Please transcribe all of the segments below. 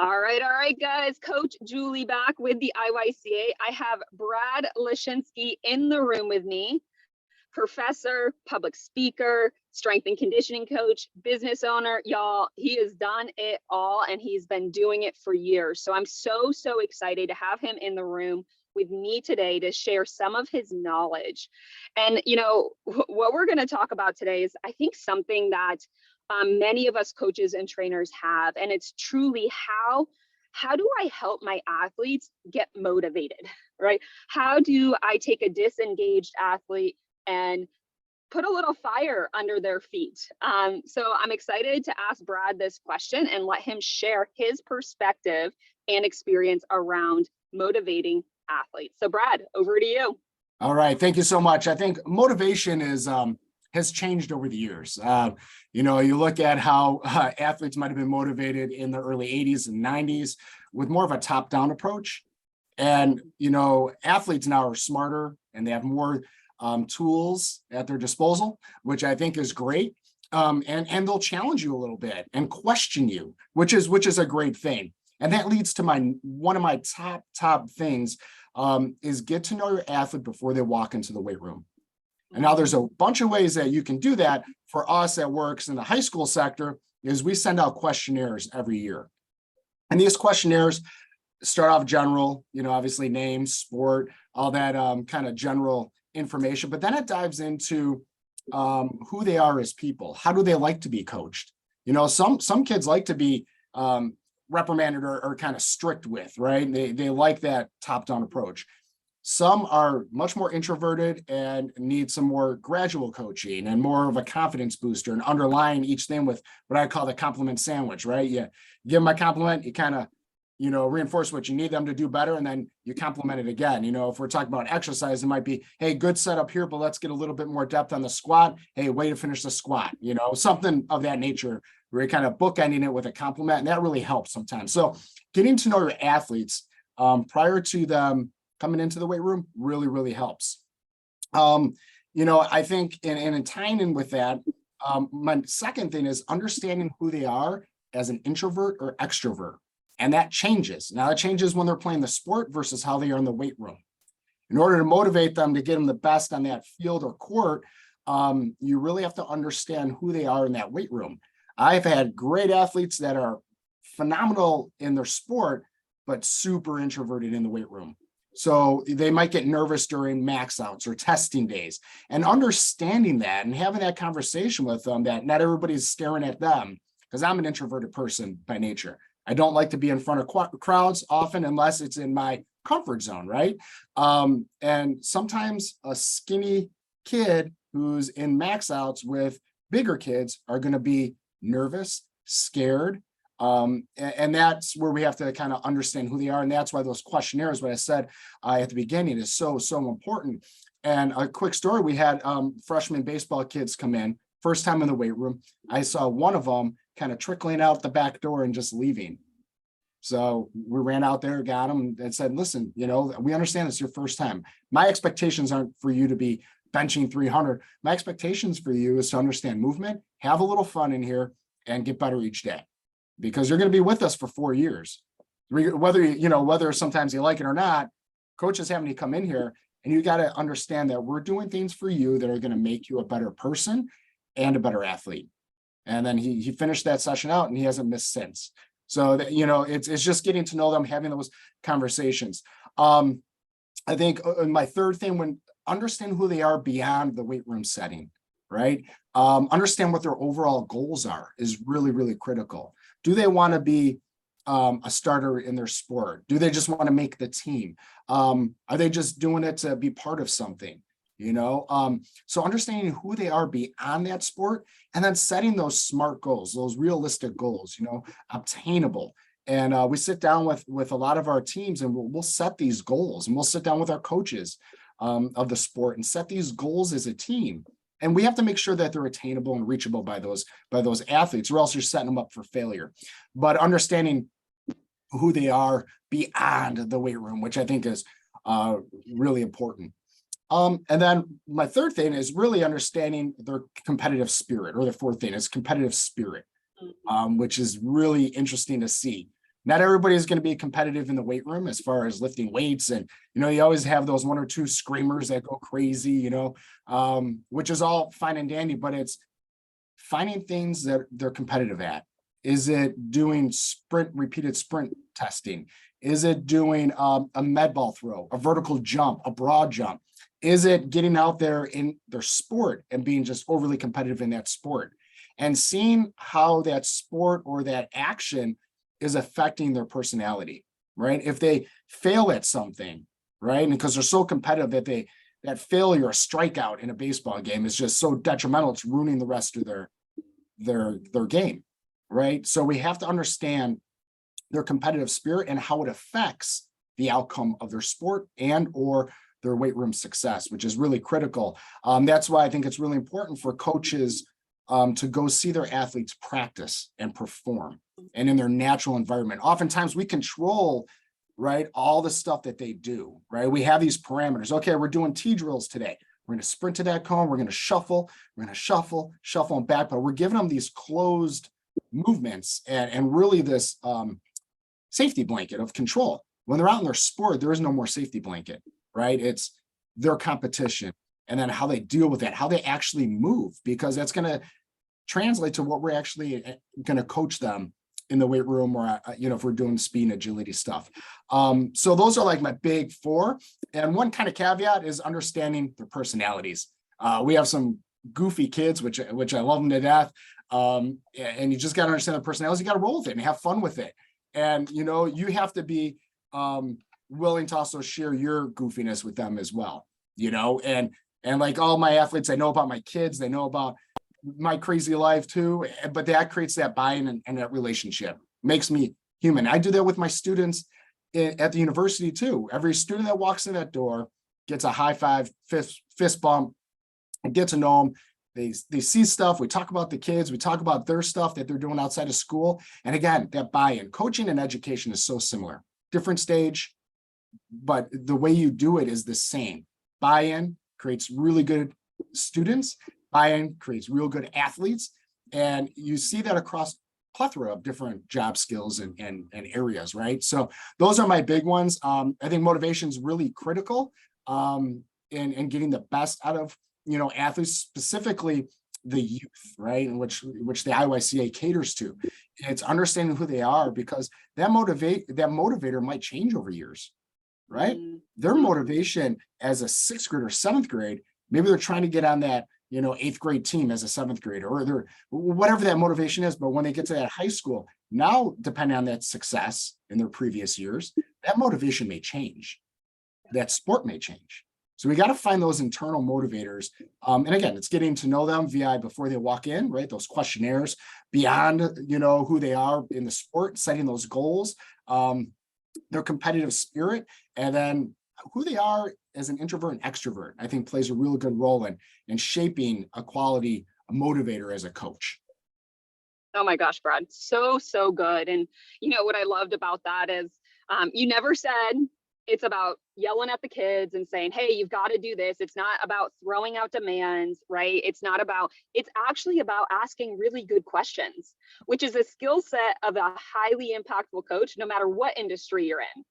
All right, guys. Coach Julie back with the IYCA. I have Brad Leshinski in the room with me, professor, public speaker, strength and conditioning coach, business owner. Y'all, he has done it all and he's been doing it for years. So I'm so excited to have him in the room with me today to share some of his knowledge. And, what we're going to talk about today is, I think, something that many of us coaches and trainers have, and it's truly how do I help my athletes get motivated, right? How do I take a disengaged athlete and put a little fire under their feet? So I'm excited to ask Brad this question and let him share his perspective and experience around motivating athletes. So Brad, over to you. All right. Thank you so much. I think motivation has changed over the years. You look at how athletes might have been motivated in the early 80s and 90s with more of a top-down approach. And, athletes now are smarter and they have more tools at their disposal, which I think is great. And they'll challenge you a little bit and question you, which is a great thing. And that leads to one of my top things is get to know your athlete before they walk into the weight room. And now there's a bunch of ways that you can do that. For us that works in the high school sector is we send out questionnaires every year. And these questionnaires start off general, obviously name, sport, all that kind of general information, but then it dives into who they are as people. How do they like to be coached? Some kids like to be reprimanded or kind of strict with, right? They like that top-down approach. Some are much more introverted and need some more gradual coaching and more of a confidence booster and underlying each thing with what I call the compliment sandwich, right? You give them a compliment, you kind of, reinforce what you need them to do better, and then you compliment it again. If we're talking about exercise, it might be, hey, good setup here, but let's get a little bit more depth on the squat. Hey, way to finish the squat, something of that nature, where you're kind of bookending it with a compliment, and that really helps sometimes. So getting to know your athletes prior to them coming into the weight room really helps. I think, and tying in with that, my second thing is understanding who they are as an introvert or extrovert. And that changes. Now, it changes when they're playing the sport versus how they are in the weight room. In order to motivate them to get them the best on that field or court, you really have to understand who they are in that weight room. I've had great athletes that are phenomenal in their sport, but super introverted in the weight room. So they might get nervous during max outs or testing days, and understanding that and having that conversation with them that not everybody's staring at them, because I'm an introverted person by nature. I don't like to be in front of crowds often unless it's in my comfort zone, right? And sometimes a skinny kid who's in max outs with bigger kids are going to be nervous, scared. And that's where we have to kind of understand who they are. And that's why those questionnaires, what I said at the beginning, is so important. And a quick story, we had freshman baseball kids come in, first time in the weight room. I saw one of them kind of trickling out the back door and just leaving. So we ran out there, got them, and said, listen, we understand it's your first time. My expectations aren't for you to be benching 300. My expectations for you is to understand movement, have a little fun in here, and get better each day. Because you're going to be with us for 4 years. Whether sometimes you like it or not, coach is having you come in here, and you got to understand that we're doing things for you that are going to make you a better person and a better athlete. And then he finished that session out and he hasn't missed since. So that, it's just getting to know them, having those conversations. I think my third thing, when understand who they are beyond the weight room setting, right? Understand what their overall goals are is really critical. Do they want to be a starter in their sport? Do they just want to make the team? Are they just doing it to be part of something? So understanding who they are beyond that sport, and then setting those SMART goals, those realistic goals, obtainable. And we sit down with a lot of our teams, and we'll set these goals, and we'll sit down with our coaches of the sport and set these goals as a team. And we have to make sure that they're attainable and reachable by those athletes, or else you're setting them up for failure. But understanding who they are beyond the weight room, which I think is really important. And then my third thing is really understanding their competitive spirit, or the fourth thing is competitive spirit, which is really interesting to see. Not everybody is going to be competitive in the weight room as far as lifting weights. And, you always have those one or two screamers that go crazy, which is all fine and dandy, but it's finding things that they're competitive at. Is it doing repeated sprint testing? Is it doing a med ball throw, a vertical jump, a broad jump? Is it getting out there in their sport and being just overly competitive in that sport and seeing how that sport or that action is affecting their personality, right? If they fail at something, right? And because they're so competitive that failure, a strikeout in a baseball game is just so detrimental, it's ruining the rest of their game, right? So we have to understand their competitive spirit and how it affects the outcome of their sport and or their weight room success, which is really critical. That's why I think it's really important for coaches to go see their athletes practice and perform and in their natural environment. Oftentimes we control, right, all the stuff that they do, right? We have these parameters. Okay, we're doing T drills today. We're going to sprint to that cone. We're going to shuffle. We're going to shuffle and back. But we're giving them these closed movements and really this safety blanket of control. When they're out in their sport, there is no more safety blanket, right? It's their competition and then how they deal with that, how they actually move, because that's going to translate to what we're actually going to coach them in the weight room or, if we're doing speed and agility stuff. So those are like my big four. And one kind of caveat is understanding their personalities. We have some goofy kids, which I love them to death. And you just got to understand their personalities. You got to roll with it and have fun with it. And, you have to be willing to also share your goofiness with them as well, and like all my athletes, I know about my kids, they know about my crazy life too, but that creates that buy-in and that relationship, makes me human. I do that with my students at the university too. Every student that walks in that door gets a high five, fist bump, and get to know them. They see stuff. We talk about the kids. We talk about their stuff that they're doing outside of school. And again, that buy-in, coaching and education is so similar, different stage, but the way you do it is the same. Buy-in creates really good students. Buy-in creates real good athletes. And you see that across plethora of different job skills and areas, right? So those are my big ones. I think motivation is really critical in getting the best out of athletes, specifically the youth, right? And which the IYCA caters to. It's understanding who they are, because that motivator might change over years, right? Their motivation as a 6th grade or 7th grade, maybe they're trying to get on that 8th grade team as a 7th grader, or they're whatever that motivation is. But when they get to that high school, now depending on that success in their previous years, that motivation may change, that sport may change. So we got to find those internal motivators. And again, it's getting to know them before they walk in, right? Those questionnaires beyond, who they are in the sport, setting those goals, their competitive spirit, and then who they are as an introvert and extrovert, I think plays a really good role in shaping a quality motivator as a coach. Oh my gosh, Brad, so good. And what I loved about that is you never said it's about yelling at the kids and saying, hey, you've got to do this. It's not about throwing out demands, right? It's actually about asking really good questions, which is a skill set of a highly impactful coach, no matter what industry you're in,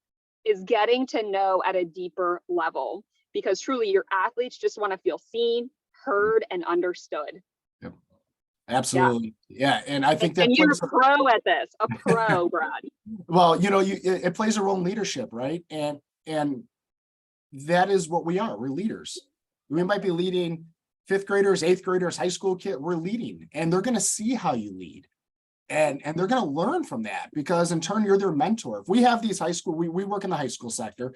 is getting to know at a deeper level, because truly your athletes just want to feel seen, heard, and understood. Yep. Absolutely. Yeah. And I think and you're a pro at this, a pro, Brad. Well, it plays a role in leadership, right? And that is what we are. We're leaders. We might be leading 5th graders, 8th graders, high school kids. We're leading, and they're going to see how you lead. And they're going to learn from that, because in turn, you're their mentor. If we have these high school, we work in the high school sector,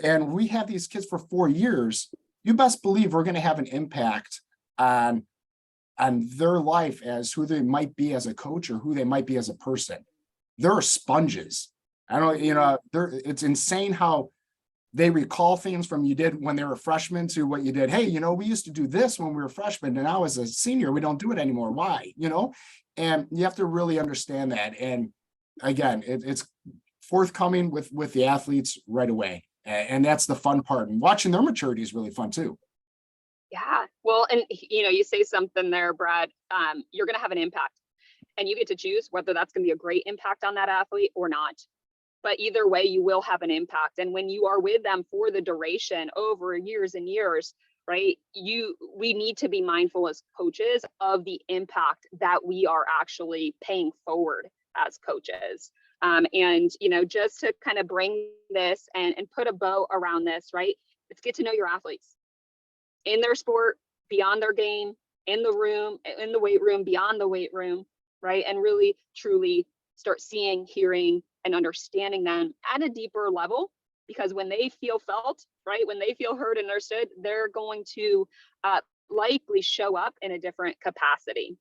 and we have these kids for 4 years, you best believe we're going to have an impact on their life as who they might be as a coach or who they might be as a person. They're sponges. I don't, it's insane how they recall things from you did when they were freshmen to what you did. Hey, we used to do this when we were freshmen, and now as a senior, we don't do it anymore. Why? And you have to really understand that. And again, it's forthcoming with the athletes right away. And that's the fun part. And watching their maturity is really fun too. Yeah. Well, and you say something there, Brad, you're going to have an impact. and you get to choose whether that's going to be a great impact on that athlete or not. But either way, you will have an impact. And when you are with them for the duration over years and years, right, we need to be mindful as coaches of the impact that we are actually paying forward as coaches. And, you know, just to kind of bring this and put a bow around this, right, let's get to know your athletes in their sport, beyond their game, in the room, in the weight room, beyond the weight room, right? And really, truly start seeing, hearing, and understanding them at a deeper level, because when they feel felt, right, when they feel heard and understood, they're going to likely show up in a different capacity.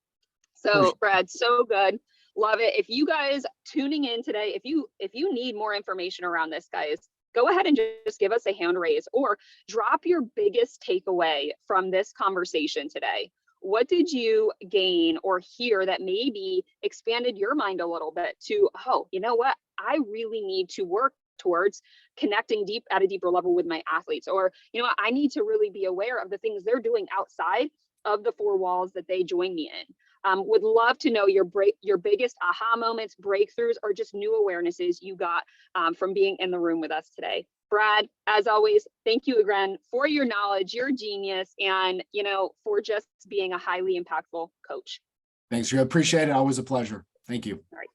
So Brad, so good. Love it. If you guys tuning in today, if you need more information around this, guys, go ahead and just give us a hand raise or drop your biggest takeaway from this conversation today. What did you gain or hear that maybe expanded your mind a little bit to, oh, you know what? I really need to work towards connecting deep at a deeper level with my athletes, or, you know what? I need to really be aware of the things they're doing outside of the four walls that they join me in. Would love to know your biggest aha moments, breakthroughs, or just new awarenesses you got from being in the room with us today. Brad, as always, thank you again for your knowledge, your genius, and, you know, for just being a highly impactful coach. Thanks, you appreciate it. Always a pleasure. Thank you. All right.